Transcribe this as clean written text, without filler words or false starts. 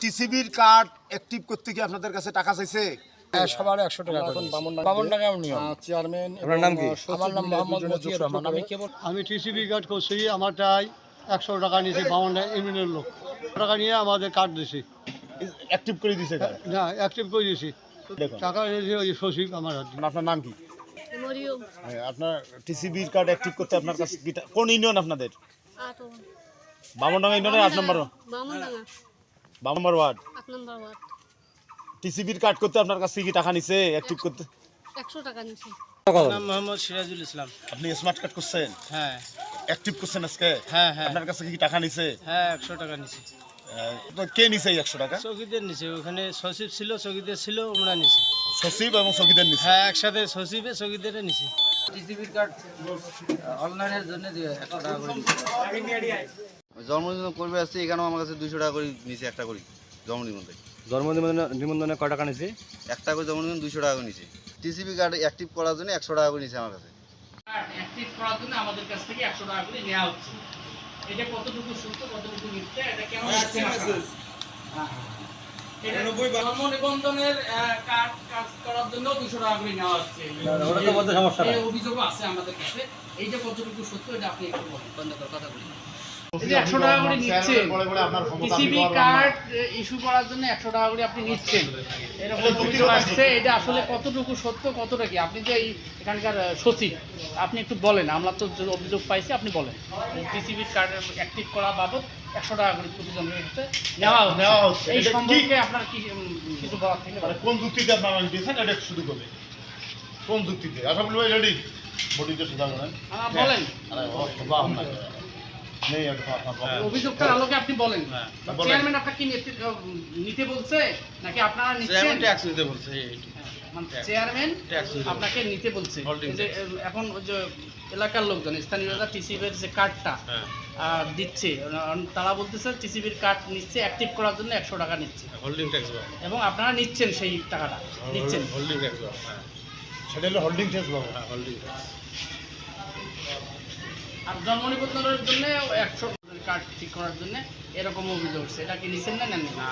টিসিবির card active করতে কি আপনাদের কাছে টাকা চাইছে? সবার 100 টাকা করে বামন টাকা নিয়ম। চেয়ারম্যান আপনার নাম কি? আমার নাম মোহাম্মদ মতিউর রহমান। আমি কেবল আমি টিসিবি কার্ড করছি, আমারটাই 100 টাকা নিয়েছি, 52 ইউনিয়নের লোক টাকা নিয়ে আমাদের কার্ড দিয়েছি। অ্যাক্টিভ করে দিছে কার্ড? না, অ্যাক্টিভ করে দিয়েছি, দেখুন টাকা দিয়েছি ওই সচিব আমার হাতে। আপনার নাম কি? মরিয়ম আপনার টিসিবির কার্ড অ্যাক্টিভ করতে আপনার কাছে কি কোন ইউনিয়ন আপনাদের? আটো বামনডাঙ্গা ইউনিয়নের 8 নম্বর বামনডাঙ্গা 12 নম্বর ওয়ার্ড। 8 নম্বর ওয়ার্ড। টিসিবির কার্ড করতে আপনার কাছে কি টাকা নিছে অ্যাক্টিভ করতে? 100 টাকা নিছি। নাম মোহাম্মদ সিরাজুল ইসলাম। আপনি স্মার্ট কার্ড করছেন, হ্যাঁ অ্যাক্টিভ করছেন আজকে? হ্যাঁ হ্যাঁ আপনার কাছে কি টাকা নিছে? হ্যাঁ 100 টাকা নিছি। কে নিছে এই 100 টাকা? চৌকিদের নিছে, ওখানে সচিব ছিল, চৌকিদের ছিল, ওমরা নিছে। সচিব এবং চৌকিদার নিছে? হ্যাঁ একসাথে সচিবে চৌকিদের নিছে। টিসিবির কার্ড অনলাইনের জন্য 100 টাকা করে জন্মদিন করবে আসছে, এখানেও আমার কাছে 200 টাকা করে নিছে একটা করে জন্মদিন। নিবন্ধনে কয় টাকা নিছি? একটা করে জন্মদিন 200 টাকা করে নিছে। টিসিবি কার্ড অ্যাক্টিভ করার জন্য 100 টাকা করে নিছে আমার কাছে। অ্যাক্টিভ করার জন্য আমাদের কাছ থেকে 100 টাকা করে নেওয়া হচ্ছে। এটা কতটুকু সত্য, কতটুকু মিথ্যা, এটা কেমন এটা জন্ম নিবন্ধনের কার্ড কাজ করার জন্য 200 টাকা করে নেওয়া হচ্ছে। ওটা তো বলতে সমস্যা নাই। এই অভিযোগ আছে আমাদের কাছে, এইটা কতটুকু সত্য এটা আপনি একটু বলেন। কথা বলি, এই যে 100 টাকা করে নিচ্ছেন, টিসিবি কার্ড ইস্যু করার জন্য 100 টাকা করে আপনি নিচ্ছেন, এরকম অভিযোগ আসছে। এটা আসলে কতটুকু সত্য, কতটা কি? আপনি যে এখানকার সচিব, আপনি একটু বলেন। আমরা তো যে অভিযোগ পাইছি, আপনি বলেন। টিসিবি কার্ড অ্যাক্টিভ করা বাবদ 100 টাকা করে প্রতিজনের কাছে নেওয়া হচ্ছে। এই সম্পর্কে আপনার কি কিছু বলার থেকে? মানে কোন যুক্তিতে আপনারা দিয়েছেন এটা শুধু করবে? কোন যুক্তিতে? আশা বলবো রেডি বডিতে সুদা করেন বলেন, আরে বাহ না নেই অভিযোগটার আলোকে আপনি বলেন। চেয়ারম্যান আপনাকে নিতে বলছে নাকি আপনারা নিচ্ছেন? ট্যাক্স দিতে বলছে। চেয়ারম্যান আপনাকে নিতে বলছে। এই যে এখন ওই যে এলাকার লোকজন, স্থানীয়রা টিসিবির যে কার্ডটা দিচ্ছে, তারা বলতেছে টিসিবির কার্ড নিচ্ছে, অ্যাক্টিভ করার জন্য 100 টাকা নিচ্ছে, হোল্ডিং ট্যাক্স এবং আপনারা নিচ্ছেন সেই টাকাটা, নিচ্ছেন। Holding tax. হ্যাঁ সেটা হলো হোল্ডিং ট্যাক্স পাবো। Holding tax. আর জন্ম নিবন্ধনের জন্য 100 কার্ড ঠিক করার জন্য এরকম অভিযোগ উঠছে, এটা কি নিচ্ছেন না নেন? না